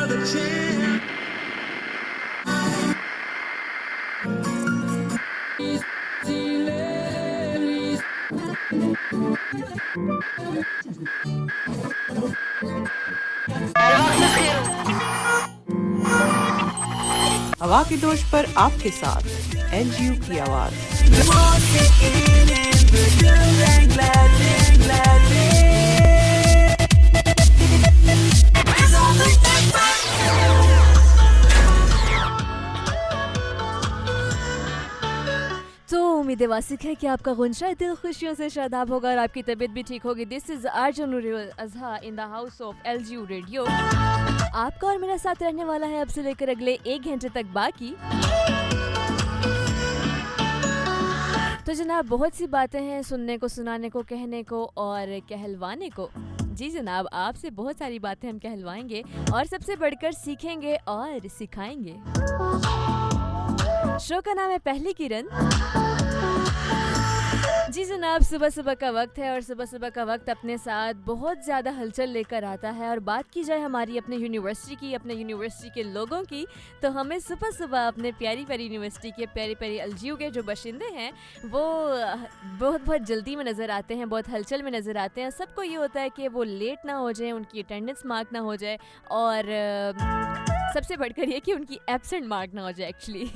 another chance. हवा की दोष पर आपके साथ एलजीयू की आवाज। तो उम्मीदें वासिक है कि आपका गुंजा दिल खुशियों से शादाब होगा और आपकी तबीयत भी ठीक होगी। दिस इज अर्जुन अजहा in the house of LGU radio. आपका और मेरा साथ रहने वाला है अब से लेकर अगले 1 घंटे तक बाकी। तो जनाब बहुत सी बातें हैं सुनने को, सुनाने को, कहने को और कहलवाने को। जी जनाब, आपसे बहुत सारी बातें हम कहलवाएंगे और सबसे बढ़कर सीखेंगे और सिखाएंगे। शो का नाम है पहली किरण। जी जनाब, सुबह सुबह का वक्त है और सुबह सुबह का वक्त अपने साथ बहुत ज़्यादा हलचल लेकर आता है। और बात की जाए हमारी अपने यूनिवर्सिटी की, अपने यूनिवर्सिटी के लोगों की, तो हमें सुबह सुबह अपने प्यारी प्यारी यूनिवर्सिटी के प्यारी प्यारी एलजीयू के जो बाशिंदे हैं वो बहुत बहुत जल्दी में नज़र आते हैं, बहुत हलचल में नज़र आते हैं। सबको ये होता है कि वो लेट ना हो जाए, उनकी अटेंडेंस मार्क ना हो जाए और सबसे बढ़कर ये कि उनकी एब्सेंट मार्क ना हो जाए एक्चुअली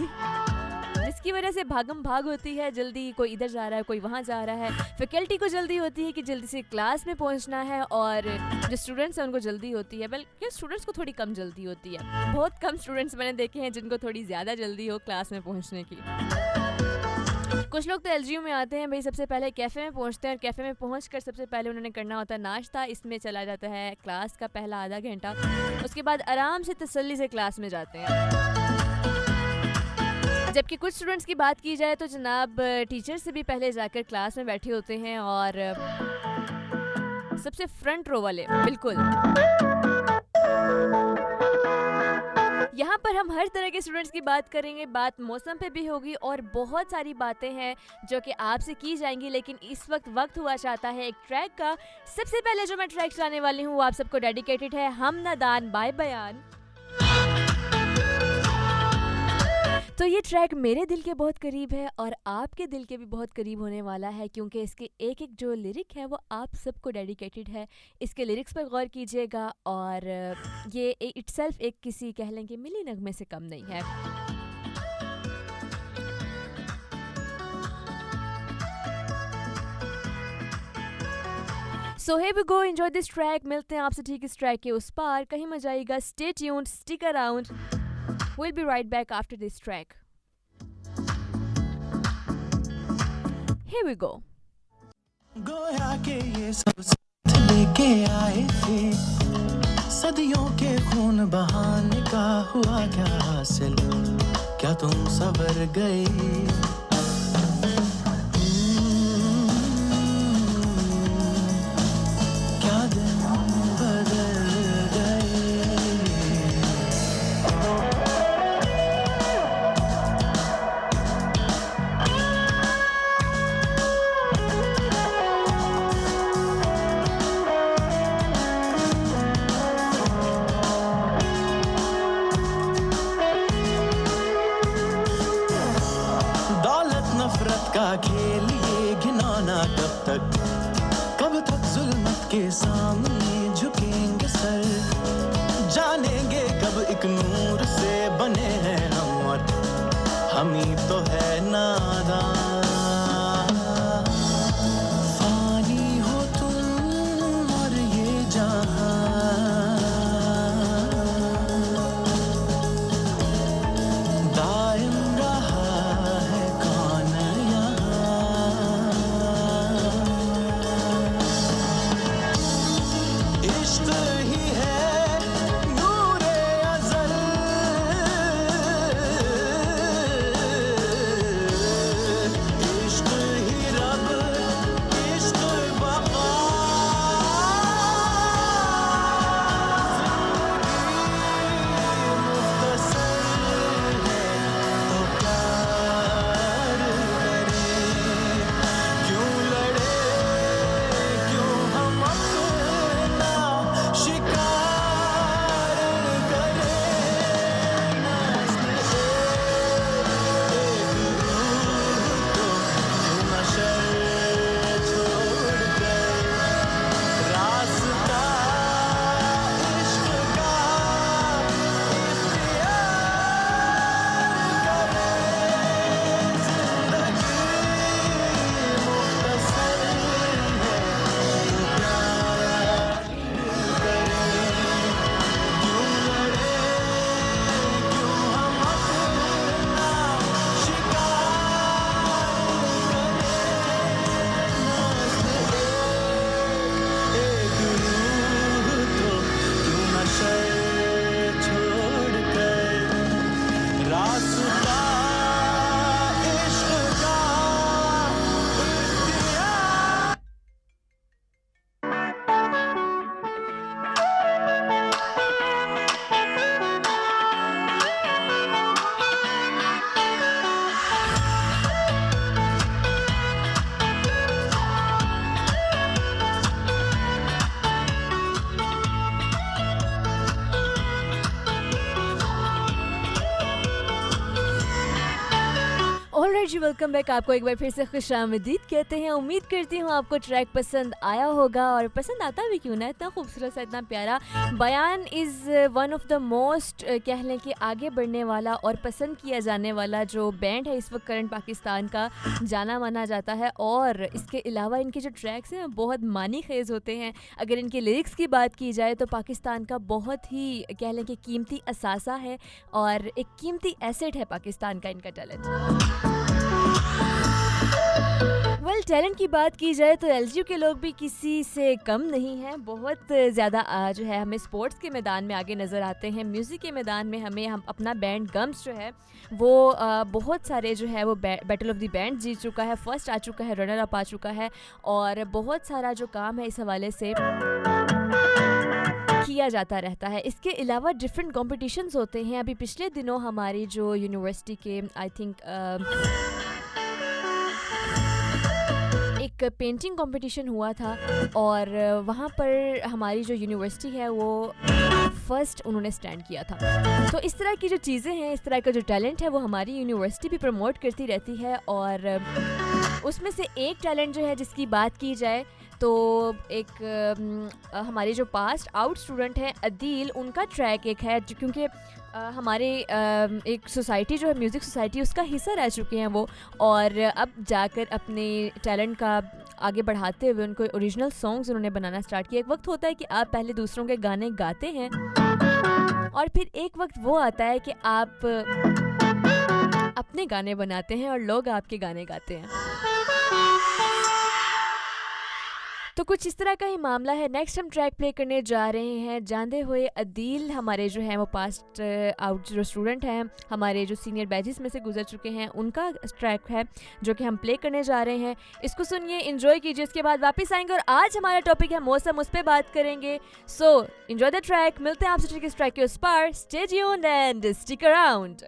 जिसकी वजह से भागम भाग होती है। जल्दी कोई इधर जा रहा है, कोई वहाँ जा रहा है। फैकल्टी को जल्दी होती है कि जल्दी से क्लास में पहुँचना है और जो स्टूडेंट्स हैं उनको जल्दी होती है। बल्कि स्टूडेंट्स को थोड़ी कम जल्दी होती है। बहुत कम स्टूडेंट्स मैंने देखे हैं जिनको थोड़ी ज़्यादा जल्दी हो क्लास में पहुँचने की। कुछ लोग तो एलजीयू में आते हैं भाई, सबसे पहले कैफ़े में पहुंचते हैं और कैफ़े में पहुंचकर सबसे पहले उन्होंने करना होता है नाश्ता। इसमें चला जाता है क्लास का पहला आधा घंटा। उसके बाद आराम से तसल्ली से क्लास में जाते हैं। जबकि कुछ स्टूडेंट्स की बात की जाए तो जनाब टीचर से भी पहले जाकर क्लास में बैठे होते हैं और सबसे फ्रंट रो वाले बिल्कुल। यहाँ पर हम हर तरह के स्टूडेंट्स की बात करेंगे, बात मौसम पे भी होगी और बहुत सारी बातें हैं जो कि आपसे की जाएंगी। लेकिन इस वक्त हुआ चाहता है एक ट्रैक का। सबसे पहले जो मैं ट्रैक चलाने वाली हूँ वो आप सबको डेडिकेटेड है, हम नादान बाय बयान। तो ये ट्रैक मेरे दिल के बहुत करीब है और आपके दिल के भी बहुत करीब होने वाला है क्योंकि इसके एक एक जो लिरिक है वो आप सबको डेडिकेटेड है। इसके लिरिक्स पर गौर कीजिएगा और ये इटसेल्फ एक किसी कह लें कि मिली नगमे से कम नहीं है। So here we go, enjoy this track। मिलते हैं आपसे ठीक इस ट्रैक के उस पार, कहीं मत जाइएगा। Stay tuned, stick around। We'll be right back after this track. Here we go. गोया के ये सब साथ लेके आए थे, सदियों के खून बहाने का हुआ क्या हासिल, क्या तुम सवर गए। क्या दिन बदल का खेल ये घिनौना कब तक जुल्मत के सामने झुकेंगे सर, जानेंगे कब एक नूर से बने हैं हम और हम ही तो है नादान। फानी हो तुम और ये जहां, दायम रहा है कौन इश्क ही है नूरे अज़ल, इश्क ही रब, इश्क बक़ा, मुख्तसर है तो प्यार करें, क्यों लड़े क्यों हम अपना शिकार वेलकम बैक। आपको एक बार फिर से खुशामदीद कहते हैं। उम्मीद करती हूँ आपको ट्रैक पसंद आया होगा, और पसंद आता भी क्यों ना, इतना खूबसूरत सा, इतना प्यारा। बयान is one of the most कह लें कि आगे बढ़ने वाला और पसंद किया जाने वाला जो बैंड है इस वक्त करंट पाकिस्तान का, जाना माना जाता है। और इसके अलावा इनके जो ट्रैक्स हैं बहुत मानी खेज़ होते हैं। अगर इनके लिरिक्स की बात की जाए तो पाकिस्तान का बहुत ही कह लें कि कीमती असासा है और एक कीमती एसेट है पाकिस्तान का इनका टैलेंट। टैलेंट की बात की जाए तो एलजीयू के लोग भी किसी से कम नहीं हैं। बहुत ज़्यादा जो है हमें स्पोर्ट्स के मैदान में आगे नज़र आते हैं। म्यूज़िक के मैदान में हम अपना बैंड गम्स जो है वो बहुत सारे जो है वो बैटल ऑफ द बैंड जीत चुका है, फर्स्ट आ चुका है, रनर अप आ चुका है, और बहुत सारा जो काम है इस हवाले से किया जाता रहता है। इसके अलावा डिफरेंट कॉम्पिटिशन्स होते हैं। अभी पिछले दिनों हमारी जो यूनिवर्सिटी के आई थिंक एक पेंटिंग कंपटीशन हुआ था, और वहाँ पर हमारी जो यूनिवर्सिटी है वो फर्स्ट उन्होंने स्टैंड किया था। तो इस तरह की जो चीज़ें हैं, इस तरह का जो टैलेंट है वो हमारी यूनिवर्सिटी भी प्रमोट करती रहती है। और उसमें से एक टैलेंट जो है जिसकी बात की जाए तो एक हमारे जो पास्ट आउट स्टूडेंट हैं अदील, उनका ट्रैक एक है क्योंकि हमारे एक सोसाइटी जो है म्यूज़िक सोसाइटी, उसका हिस्सा रह चुके हैं वो, और अब जाकर अपने टैलेंट का आगे बढ़ाते हुए उनको ओरिजिनल सॉन्ग्स उन्होंने बनाना स्टार्ट किया। एक वक्त होता है कि आप पहले दूसरों के गाने गाते हैं, और फिर एक वक्त वो आता है कि आप अपने गाने बनाते हैं और लोग आपके गाने गाते हैं। तो कुछ इस तरह का ही मामला है। नेक्स्ट हम ट्रैक प्ले करने जा रहे हैं जानते हुए अदील, हमारे जो हैं वो पास्ट आउट जो स्टूडेंट हैं, हमारे जो सीनियर बैचेस में से गुजर चुके हैं, उनका ट्रैक है जो कि हम प्ले करने जा रहे हैं। इसको सुनिए, एंजॉय कीजिए, इसके बाद वापस आएंगे और आज हमारा टॉपिक है मौसम, उस पर बात करेंगे। So enjoy the track. मिलते हैं आपसे इस ट्रैक के उस पार। Stay tuned and stick around.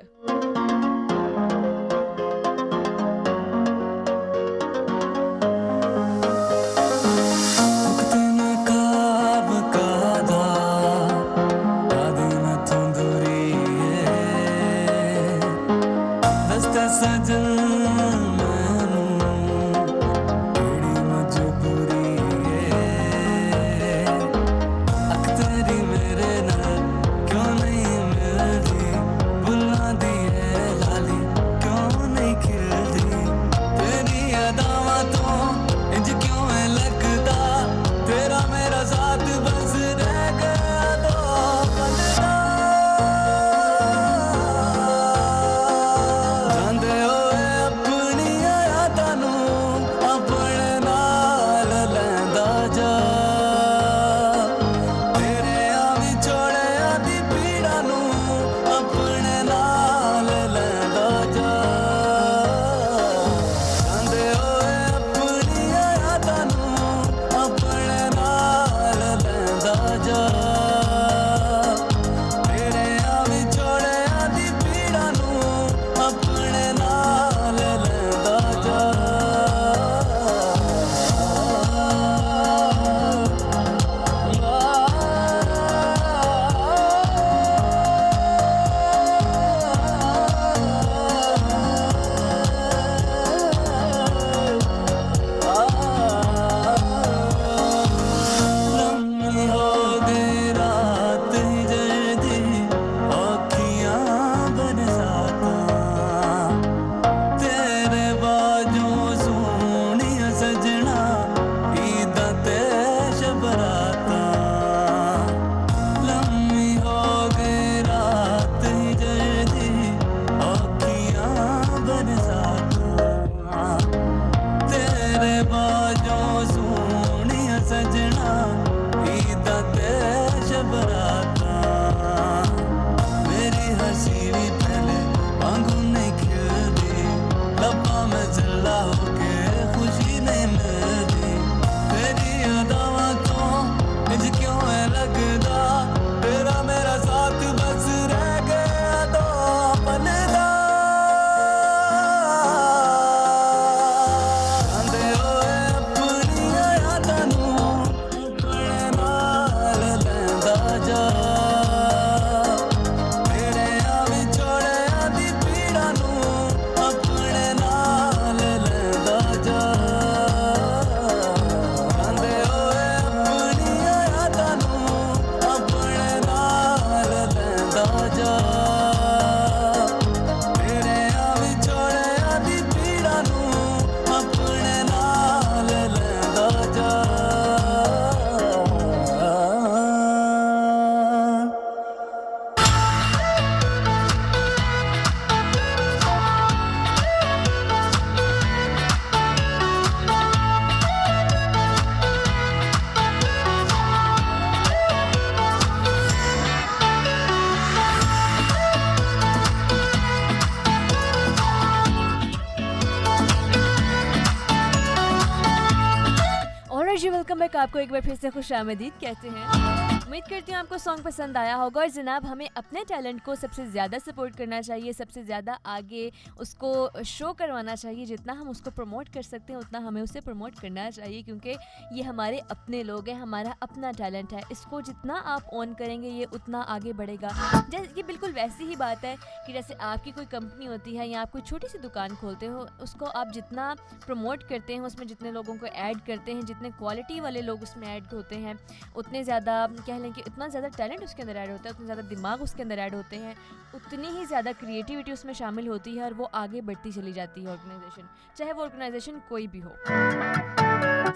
आपको एक बार फिर से खुशामदीद कहते हैं। उम्मीद करती हूँ आपको सॉन्ग पसंद आया होगा। और जनाब, हमें अपने टैलेंट को सबसे ज़्यादा सपोर्ट करना चाहिए, सबसे ज़्यादा आगे उसको शो करवाना चाहिए। जितना हम उसको प्रमोट कर सकते हैं उतना हमें उसे प्रमोट करना चाहिए, क्योंकि ये हमारे अपने लोग हैं, हमारा अपना टैलेंट है। इसको जितना आप ऑन करेंगे ये उतना आगे बढ़ेगा। जैसे ये बिल्कुल वैसी ही बात है कि जैसे आपकी कोई कंपनी होती है या आप कोई छोटी सी दुकान खोलते हो, उसको आप जितना प्रमोट करते हैं, उसमें जितने लोगों को ऐड करते हैं, जितने क्वालिटी वाले लोग उसमें ऐड होते हैं, उतने ज़्यादा कह लें कि उतना ज़्यादा टैलेंट उसके अंदर ऐड होता है, उतने ज़्यादा दिमाग उसके अंदर ऐड होते हैं, उतनी ही ज़्यादा क्रिएटिविटी उसमें शामिल होती है और वो आगे बढ़ती चली जाती है ऑर्गेनाइजेशन, चाहे वो ऑर्गेनाइजेशन कोई भी हो।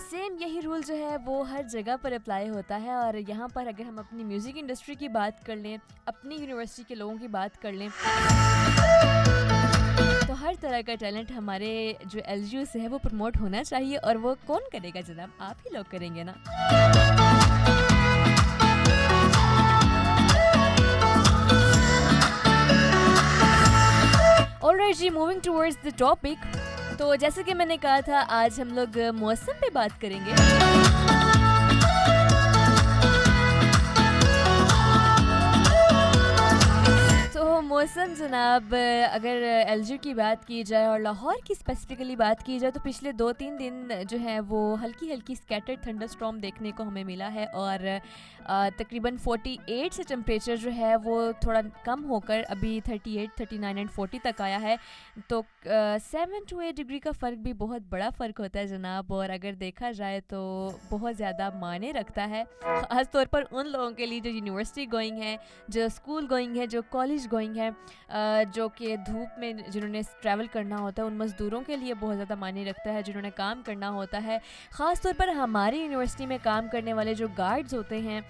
सेम यही रूल जो है वो हर जगह पर अप्लाई होता है। और यहाँ पर अगर हम अपनी म्यूज़िक इंडस्ट्री की बात कर लें, अपनी यूनिवर्सिटी के लोगों की बात कर लें, तो हर तरह का टैलेंट हमारे जो LGU से है वो प्रमोट होना चाहिए। और वो कौन करेगा जनाब? आप ही लोग करेंगे ना। ऑलराइट जी, मूविंग टुवर्ड्स द टॉपिक। तो जैसे कि मैंने कहा था, आज हम लोग मौसम पे बात करेंगे। तो मौसम जनाब, अगर LGU की बात की जाए और लाहौर की स्पेसिफिकली बात की जाए, तो पिछले 2-3 दिन जो है वो हल्की हल्की स्कैटर्ड थंडरस्टॉर्म देखने को हमें मिला है। और तकरीबन 48 से टेम्परेचर जो है वो थोड़ा कम होकर अभी 38, 39 एंड 40 तक आया है। तो 7 to 8 डिग्री का फ़र्क भी बहुत बड़ा फ़र्क होता है जनाब। और अगर देखा जाए तो बहुत ज़्यादा मायने रखता है, ख़ास तौर पर उन लोगों के लिए जो यूनिवर्सिटी गोइंग है, जो स्कूल गोइंग है, जो कॉलेज गोइंग है, जो कि धूप में जिन्होंने ट्रैवल करना होता है, उन मज़दूरों के लिए बहुत ज़्यादा मायने रखता है, जिन्होंने काम करना होता है। ख़ास तौर पर हमारी यूनिवर्सिटी में काम करने वाले जो गार्ड्स होते हैं,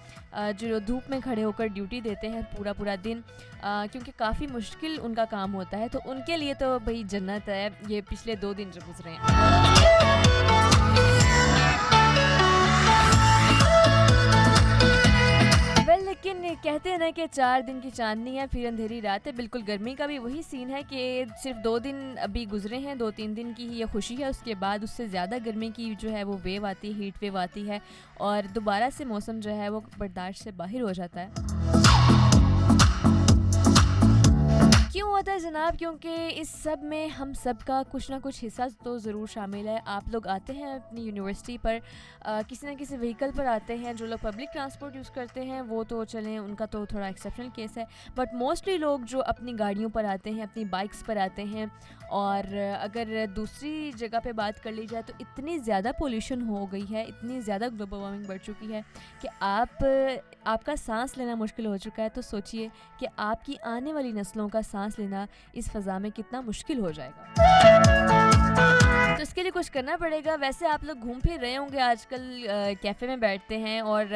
जो धूप में खड़े होकर ड्यूटी देते हैं पूरा पूरा दिन, क्योंकि काफ़ी मुश्किल उनका काम होता है, तो उनके लिए तो भाई जन्नत है ये पिछले 2 दिन जो गुजरे हैं। लेकिन कहते हैं ना कि 4 दिन की चांदनी है फिर अंधेरी रात है। बिल्कुल गर्मी का भी वही सीन है कि सिर्फ 2 दिन अभी गुजरे हैं, 2-3 दिन की ही ये खुशी है, उसके बाद उससे ज़्यादा गर्मी की जो है वो वेव आती है, हीट वेव आती है और दोबारा से मौसम जो है वो बर्दाश्त से बाहर हो जाता है। क्यों होता है जनाब? क्योंकि इस सब में हम सब का कुछ ना कुछ हिस्सा तो ज़रूर शामिल है। आप लोग आते हैं अपनी यूनिवर्सिटी पर, किसी न किसी व्हीकल पर आते हैं। जो लोग पब्लिक ट्रांसपोर्ट यूज़ करते हैं वो तो चलें, उनका तो थोड़ा एक्सेप्शनल केस है, बट मोस्टली लोग जो अपनी गाड़ियों पर आते हैं, अपनी बाइक्स पर आते हैं। और अगर दूसरी जगह पे बात कर ली जाए तो इतनी ज़्यादा पोल्यूशन हो गई है, इतनी ज़्यादा ग्लोबल वार्मिंग बढ़ चुकी है कि आपका सांस लेना मुश्किल हो चुका है। तो सोचिए कि आपकी आने वाली नस्लों का सांस लेना इस फ़ज़ा में कितना मुश्किल हो जाएगा। तो इसके लिए कुछ करना पड़ेगा। वैसे आप लोग घूम फिर रहे होंगे आजकल, कैफ़े में बैठते हैं और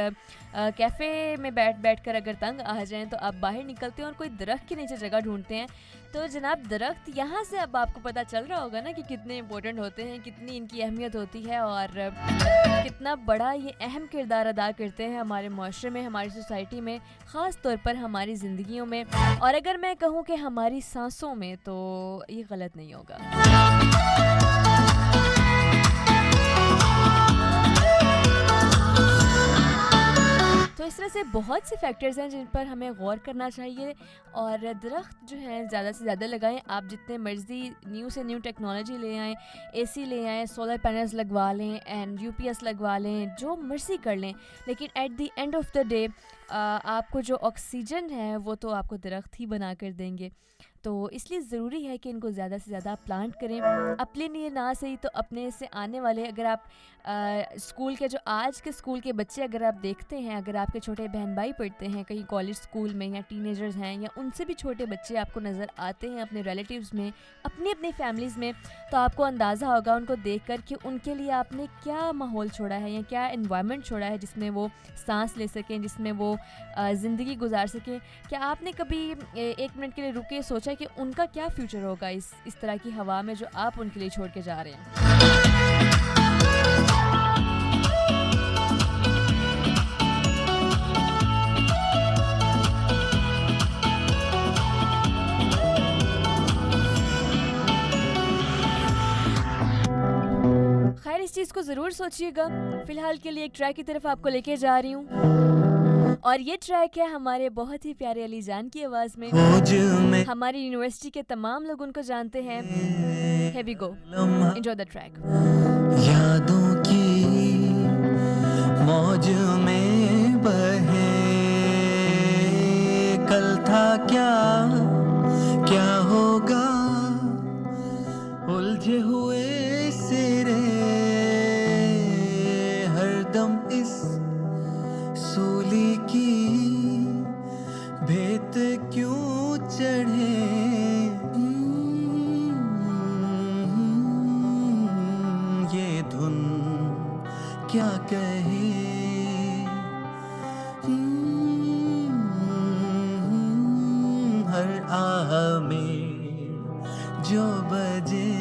कैफ़े में बैठ कर अगर तंग आ जाएं तो आप बाहर निकलते हैं और कोई दरख्त के नीचे जगह ढूंढते हैं। तो जनाब, दरख्त यहाँ से अब आपको पता चल रहा होगा ना कि कितने इंपॉर्टेंट होते हैं, कितनी इनकी अहमियत होती है और कितना बड़ा ये अहम किरदार अदा करते हैं हमारे माशरे में, हमारी सोसाइटी में, ख़ास तौर पर हमारी ज़िंदगियों में। और अगर मैं कहूँ कि हमारी सांसों में, तो ये गलत नहीं होगा। तो इस तरह से बहुत से फैक्टर्स हैं जिन पर हमें गौर करना चाहिए और दरख्त जो हैं ज़्यादा से ज़्यादा लगाएं। आप जितने मर्ज़ी न्यू से न्यू टेक्नोलॉजी ले आएँ, AC ले आएँ, सोलर पैनल्स लगवा लें एंड UPS लगवा लें, जो मर्ज़ी कर लें, लेकिन at the end of the day आपको जो ऑक्सीजन है वो तो आपको दरख्त ही बना कर देंगे। तो इसलिए ज़रूरी है कि इनको ज़्यादा से ज़्यादा प्लांट करें, अपने लिए ना सही तो अपने से आने वाले। अगर आप स्कूल के, जो आज के स्कूल के बच्चे अगर आप देखते हैं, अगर आपके छोटे बहन भाई पढ़ते हैं कहीं कॉलेज स्कूल में या टीनेजर्स हैं या उनसे भी छोटे बच्चे आपको नज़र आते हैं अपने रिलेटिव्स में, अपनी अपनी फैमिलीज़ में, तो आपको अंदाज़ा होगा उनको देख कर कि उनके लिए आपने क्या माहौल छोड़ा है या क्या एनवायरनमेंट छोड़ा है जिसमें वो सांस ले सकें, जिसमें वो ज़िंदगी गुजार सकें। क्या आपने कभी 1 मिनट के लिए रुके सोचा कि उनका क्या फ्यूचर होगा इस तरह की हवा में जो आप उनके लिए छोड़ के जा रहे हैं? खैर, इस चीज़ चीज़ को ज़रूर सोचिएगा। फ़िलहाल के लिए एक ट्रैक की तरफ आपको लेके जा रही हूँ और ये ट्रैक है हमारे बहुत ही प्यारे अली जान की आवाज़ में। हमारी यूनिवर्सिटी के तमाम लोग उनको जानते हैं। Here we go. Enjoy the track. यादों की मौज में बहे, कल था क्या क्या होगा, उलझे हुए सिरे हरदम इस सूली की भेंट क्यों चढ़े। ये धुन क्या कहे, हर आह में जो बजे,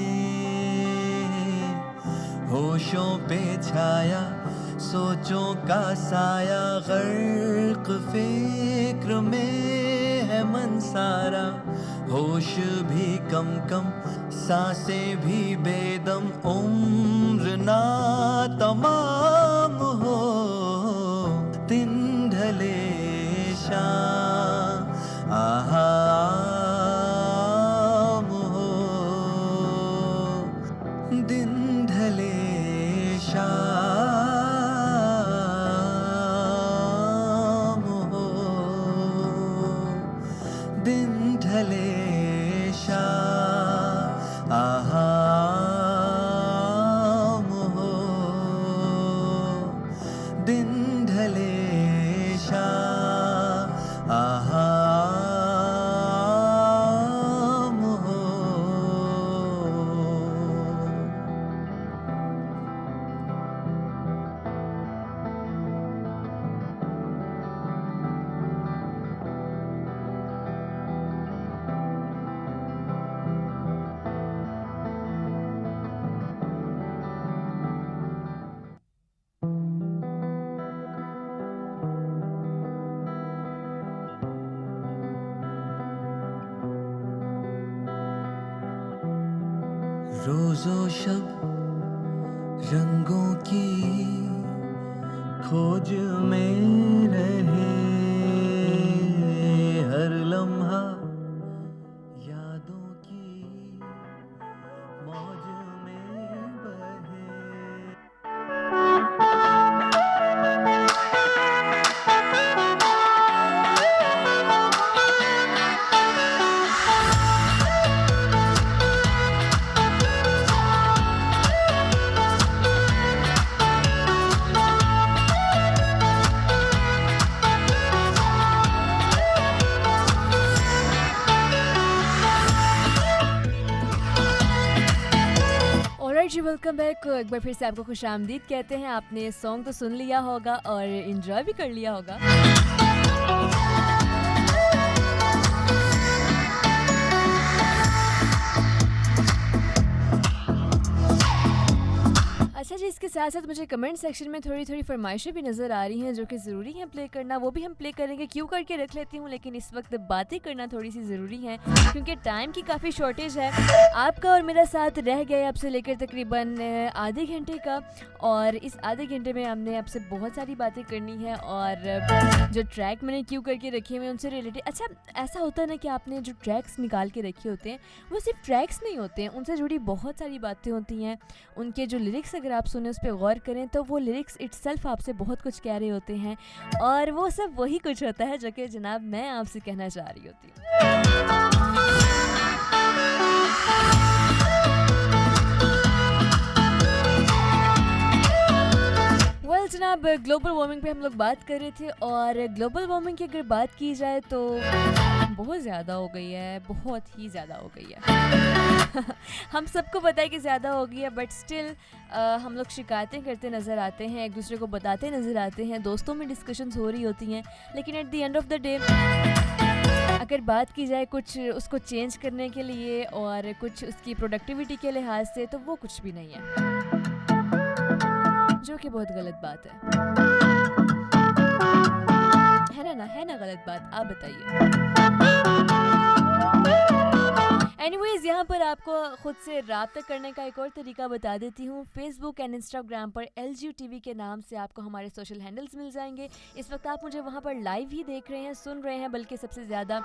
होशों पे छाया सोचों का साया, गर्क फिक्र में है मन सारा, होश भी कम कम सांसें भी बेदम, उम्र ना तमाम हो, दिन ढले शाम आम हो, दिन ढले शाम हो, दिन ढले शाम हो, दिन ढले शाम हो। रोज़ो शब रंगों की खोज में रहे, हर लम्हा यादों की मौज में बहे। जी वेलकम बैक। एक बार फिर से आपको खुशामदीद कहते हैं। आपने ये सॉन्ग तो सुन लिया होगा और एंजॉय भी कर लिया होगा। अच्छा जी, इसके साथ साथ मुझे कमेंट सेक्शन में थोड़ी थोड़ी फरमाइशें भी नज़र आ रही हैं जो कि ज़रूरी हैं प्ले करना, वो भी हम प्ले करेंगे। क्यों करके रख लेती हूँ, लेकिन इस वक्त बातें करना थोड़ी सी ज़रूरी है क्योंकि टाइम की काफ़ी शॉर्टेज है। आपका और मेरा साथ रह गया अब से लेकर तकरीबन आधे घंटे का, और इस आधे घंटे में हमने आपसे बहुत सारी बातें करनी है और जो ट्रैक मैंने क्यों करके रखे हुए हैं उनसे रिलेटेड। अच्छा, ऐसा होता है ना कि आपने जो ट्रैक्स निकाल के रखे होते हैं वो सिर्फ ट्रैक्स नहीं होते हैं, उनसे जुड़ी बहुत सारी बातें होती हैं। उनके जो लिरिक्स अगर आप सुने, उस पर गौर करें तो वो लिरिक्स इटसेल्फ आपसे बहुत कुछ कह रहे होते हैं, और वो सब वही कुछ होता है जो कि जनाब मैं आपसे कहना चाह रही होती हूँ। जनाब, ग्लोबल वार्मिंग पे हम लोग बात कर रहे थे, और ग्लोबल वार्मिंग की अगर बात की जाए तो बहुत ज़्यादा हो गई है, बहुत ही ज़्यादा हो गई है। हम सबको पता है कि ज़्यादा हो गई है, बट स्टिल हम लोग शिकायतें करते नज़र आते हैं, एक दूसरे को बताते नज़र आते हैं, दोस्तों में डिस्कशंस हो रही होती हैं, लेकिन at the end of the day अगर बात की जाए कुछ उसको चेंज करने के लिए और कुछ उसकी प्रोडक्टिविटी के लिहाज से, तो वो कुछ भी नहीं है, जो कि बहुत गलत बात है ना गलत बात? आप बताइए। एनीवेज यहाँ पर आपको खुद से राब्ता करने का एक और तरीका बता देती हूँ। फेसबुक एंड इंस्टाग्राम पर LGU TV के नाम से आपको हमारे सोशल हैंडल्स मिल जाएंगे। इस वक्त आप मुझे वहाँ पर लाइव ही देख रहे हैं, सुन रहे हैं बल्कि सबसे ज़्यादा,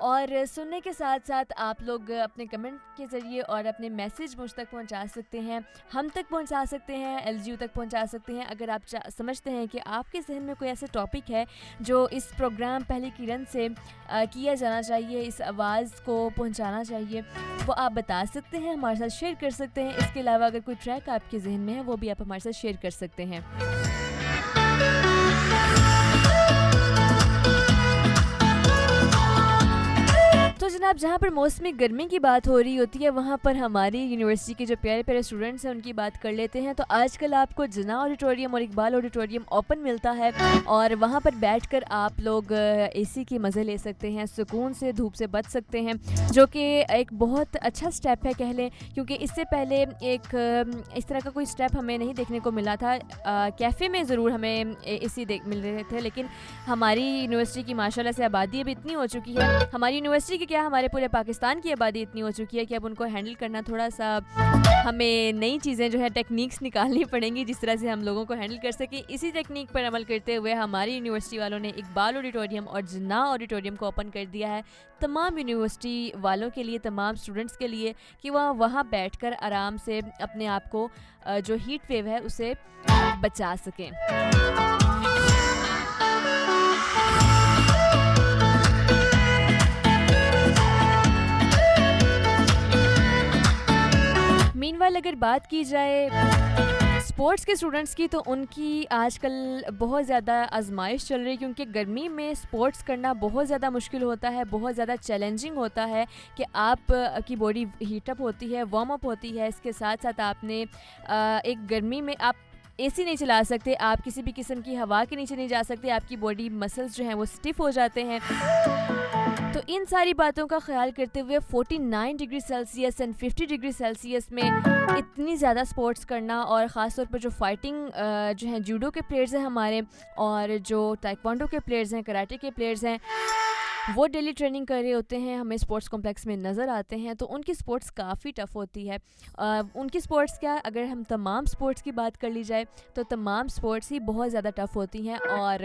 और सुनने के साथ साथ आप लोग अपने कमेंट के ज़रिए और अपने मैसेज मुझ तक पहुँचा सकते हैं, हम तक पहुँचा सकते हैं, LGU तक पहुँचा सकते हैं। अगर आप समझते हैं कि आपके जहन में कोई ऐसा टॉपिक है जो इस प्रोग्राम पहली किरण से किया जाना चाहिए, इस आवाज़ को पहुंचाना चाहिए, वो आप बता सकते हैं, हमारे साथ शेयर कर सकते हैं। इसके अलावा अगर कोई ट्रैक आपके जहन में है वो भी आप हमारे साथ शेयर कर सकते हैं। तो जनाब, जहाँ पर मौसमी गर्मी की बात हो रही होती है वहाँ पर हमारी यूनिवर्सिटी के जो प्यारे प्यारे स्टूडेंट्स हैं उनकी बात कर लेते हैं। तो आजकल आपको जना ऑडिटोरियम और इकबाल ऑडिटोरियम ओपन मिलता है और वहाँ पर बैठकर आप लोग AC की मज़े ले सकते हैं, सुकून से धूप से बच सकते हैं, जो कि एक बहुत अच्छा स्टेप है कह लें, क्योंकि इससे पहले एक इस तरह का कोई स्टेप हमें नहीं देखने को मिला था। कैफ़े में ज़रूर हमें AC मिल रहे थे, लेकिन हमारी यूनिवर्सिटी की माशाल्लाह से आबादी अभी इतनी हो चुकी है, हमारी यूनिवर्सिटी की क्या हमारे पूरे पाकिस्तान की आबादी इतनी हो चुकी है कि अब उनको हैंडल करना थोड़ा सा हमें नई चीज़ें जो है टेक्निक्स निकालनी पड़ेंगी जिस तरह से हम लोगों को हैंडल कर सके। इसी टेक्निक पर अमल करते हुए हमारी यूनिवर्सिटी वालों ने इकबाल ऑडिटोरियम और जिन्ना ऑडिटोरियम को ओपन कर दिया है तमाम यूनिवर्सिटी वालों के लिए, तमाम स्टूडेंट्स के लिए, कि वह वहाँ बैठकर आराम से अपने आप को जो हीट वेव है उसे बचा सकें। मीनवाइल अगर बात की जाए स्पोर्ट्स के स्टूडेंट्स की, तो उनकी आजकल बहुत ज़्यादा आजमाइश चल रही है, क्योंकि गर्मी में स्पोर्ट्स करना बहुत ज़्यादा मुश्किल होता है, बहुत ज़्यादा चैलेंजिंग होता है कि आप की बॉडी हीटअप होती है, वार्म अप होती है। इसके साथ साथ आपने एक गर्मी में आप AC नहीं चला सकते, आप किसी भी किस्म की हवा के नीचे नहीं जा सकते, आपकी बॉडी मसल्स जो हैं वो स्टिफ हो जाते हैं। तो इन सारी बातों का ख्याल करते हुए 49 degree Celsius and 50 degree Celsius में इतनी ज़्यादा स्पोर्ट्स करना, और ख़ास तौर पर जो फाइटिंग जो हैं जूडो के प्लेयर्स हैं हमारे, और जो ताइक्वांडो के प्लेयर्स हैं, कराटे के प्लेयर्स हैं, वो डेली ट्रेनिंग कर रहे होते हैं, हमें स्पोर्ट्स कॉम्प्लेक्स में नज़र आते हैं। तो उनकी स्पोर्ट्स काफ़ी टफ़ होती है। उनकी स्पोर्ट्स क्या, अगर हम तमाम स्पोर्ट्स की बात कर ली जाए तो तमाम स्पोर्ट्स ही बहुत ज़्यादा टफ़ होती हैं। और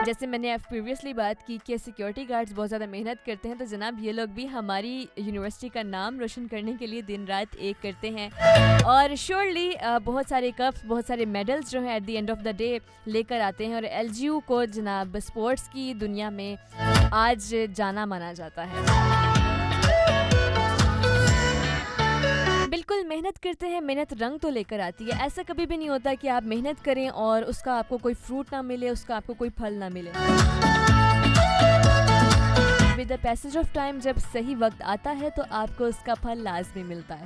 जैसे मैंने प्रीवियसली बात की कि सिक्योरिटी गार्ड्स बहुत ज़्यादा मेहनत करते हैं, तो जनाब ये लोग भी हमारी यूनिवर्सिटी का नाम रोशन करने के लिए दिन रात एक करते हैं, और श्योरली बहुत सारे कप्स, बहुत सारे मेडल्स जो हैं at the end of the day लेकर आते हैं। और LGU को जनाब स्पोर्ट्स की दुनिया में आज जाना माना जाता है। बिल्कुल मेहनत करते हैं, मेहनत रंग तो लेकर आती है। ऐसा कभी भी नहीं होता कि आप मेहनत करें और उसका आपको कोई फ्रूट ना मिले, उसका आपको कोई फल ना मिले। With the passage of time जब सही वक्त आता है तो आपको उसका फल लाजमी मिलता है।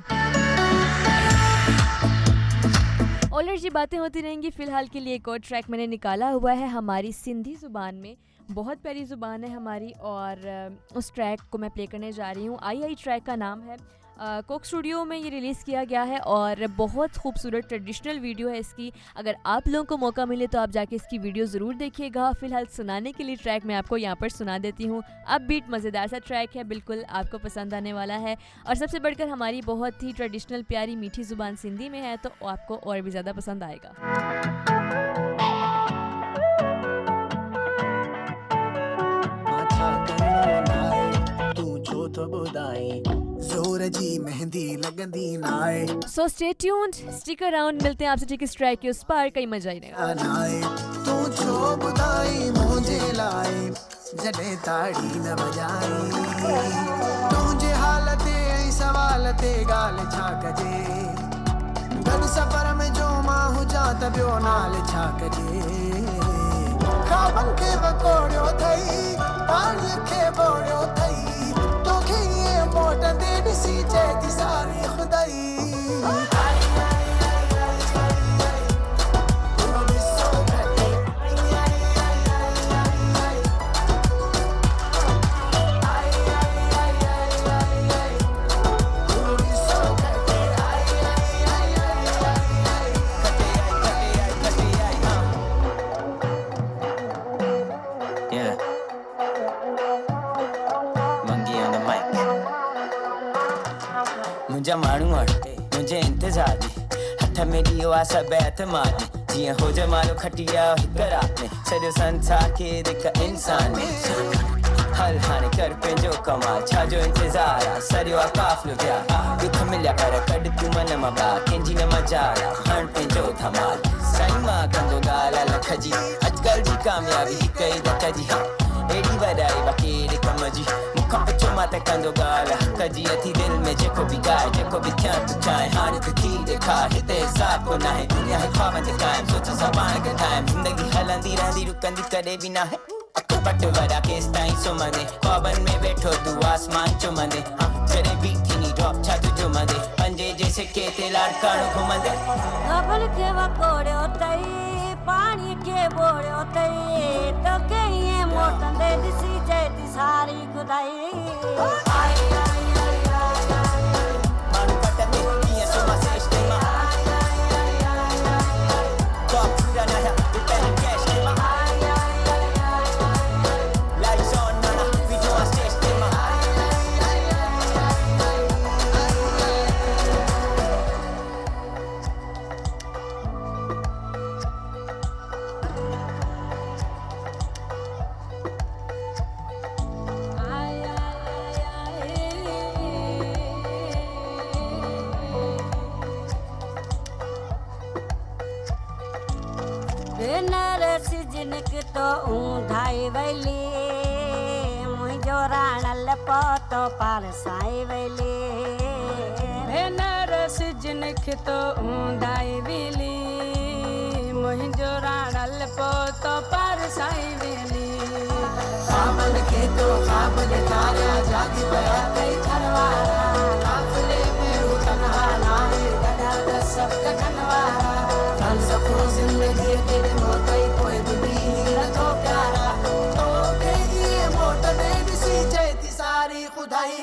ऑलरेडी जी बातें होती रहेंगी। फ़िलहाल के लिए एक और ट्रैक मैंने निकाला हुआ है हमारी सिंधी ज़ुबान में, बहुत प्यारी ज़ुबान है हमारी, और उस ट्रैक को मैं प्ले करने जा रही हूँ। आई ट्रैक का नाम है। कोक स्टूडियो में ये रिलीज़ किया गया है और बहुत खूबसूरत ट्रेडिशनल वीडियो है इसकी। अगर आप लोगों को मौका मिले तो आप जाके इसकी वीडियो ज़रूर देखिएगा। फ़िलहाल सुनाने के लिए ट्रैक मैं आपको यहाँ पर सुना देती हूँ। अब बीट मज़ेदार सा ट्रैक है, बिल्कुल आपको पसंद आने वाला है, और सबसे बढ़कर हमारी बहुत ही ट्रेडिशनल प्यारी मीठी ज़ुबान सिंधी में है, तो आपको और भी ज़्यादा पसंद आएगा। जोर जी मेहंदी लगंदी नाए। So stay tuned, stick around, मिलते हैं आपसे ठीक इस ट्रैक के उस पार, कहीं मजा ही नहीं। नाए तू छो बुदाई मुझे लाए जडे ताड़ी न बजाई तुझे हालते सवालते गाल छाक जे गड सफर में जो माहू जात बियो नाल छाक जे काबन के बकोड़ो थई पानी के बोड़ो थई तो के ये मोट दे सी जे दी सारी खुदाई Yeah. Monkey on the mic. मुंहिंजा माण्हू वटि मुंहिंजे इंतज़ार में हथ में ॾियो आहे सभु एतमाद में जीअं हुजे मालो खटी आयो हिकु राति में सॼो संसार खे हिकु इंसान में हल हाणे कर पंहिंजो कमाल छाजो इंतज़ार आहे सरियो आहे काफ़िलो प्यार दुख मिलिया पर कढ तूं मन मां ॿाहिरि कंहिंजी न मजाल आहे हण पंहिंजो धमाल साईं मां कंदो ॻाल्हि लख जी अॼुकल्ह जी कामयाबी हिकु ई धक जी एॾी वॾाई वकेरे कम जी मूंखां पुछो मां त कंदो ॻाल्हि हक़ जी अथी दिलि में जेको बि ॻाए जेको बि थियण तूं चाहे हाणे त थी ॾेखार हिते हिसाब को नाहे दुनिया है ख्वाबनि ते क़ाइमु सोच सां पाण खे ठाहिनि ज़िंदगी हलंदी रहंदी रुकंदी कॾहिं बि नाहे पट वॾा केसि ताईं सुम्हंदे ख्वाबनि में वेठो तूं आसमान चुमंदे जॾहिं बि थींदी ड्रॉप छा तुंहिंजो मदे पंजे जे सिके ते लाड़काणो घुमंदे गबल खे वकोड़ियो अथई पाणी खे ॿोड़ियो अथई तोखे ईअं मोटंदे ॾिसी चए थी सारी खुदाई माण्हू पट ते कीअं सुम्हां सेश ते मां ख्वाब पूरा न थिया डिपेंड कैश ते मां lights on Nana video on stage ते मां तो ऊंधाई वैली मुंहिंजो राणल पतो पार साई वैली भेनर सिजन तो ऊंधाई वेली मुंहिंजो राणल पतो पार साई वेली ख्वाबन खे तो ख्वाब ॾेखारिया जागी पिया कई घरवारा काफ़िले में हू तन्हा नाहे गॾा त सभु कढनि वारा फ़लसफ़ो ज़िंदगीअ खे ॾिनो अथई कोई बि नथो प्यारा तोखे ईअं मोट में ॾिसी चए थी सारी खुदाई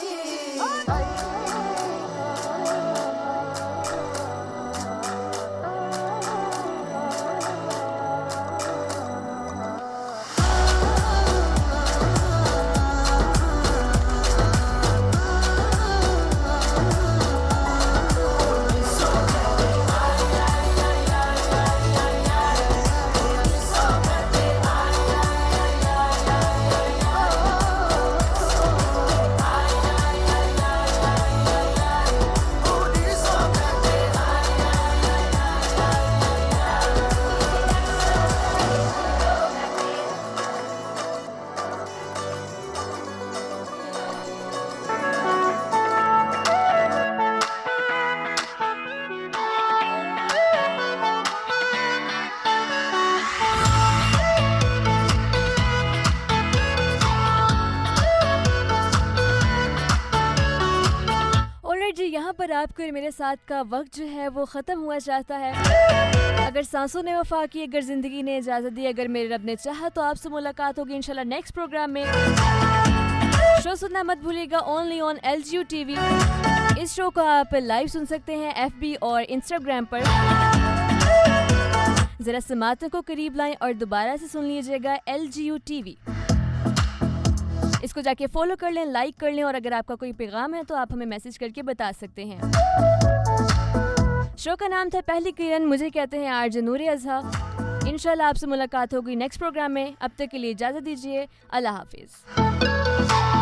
यहाँ पर आपको और मेरे साथ का वक्त जो है वो ख़त्म हुआ चाहता है। अगर सांसों ने वफा की, अगर ज़िंदगी ने इजाज़त दी, अगर मेरे रब ने चाहा तो आपसे मुलाकात होगी इंशाल्लाह नेक्स्ट प्रोग्राम में। शो सुनना मत भूलिएगा ओनली ऑन LGU TV। इस शो को आप लाइव सुन सकते हैं FB और Instagram पर। ज़रा समातों को करीब लाएं और दोबारा से सुन लीजिएगा LGU TV। इसको जाके फॉलो कर लें, लाइक कर लें और अगर आपका कोई पैगाम है तो आप हमें मैसेज करके बता सकते हैं। शो का नाम था पहली किरण, मुझे कहते हैं आरजे नूर अज़हा। इंशाल्लाह आपसे मुलाकात होगी नेक्स्ट प्रोग्राम में। अब तक के लिए इजाज़त दीजिए, अल्लाह हाफिज़।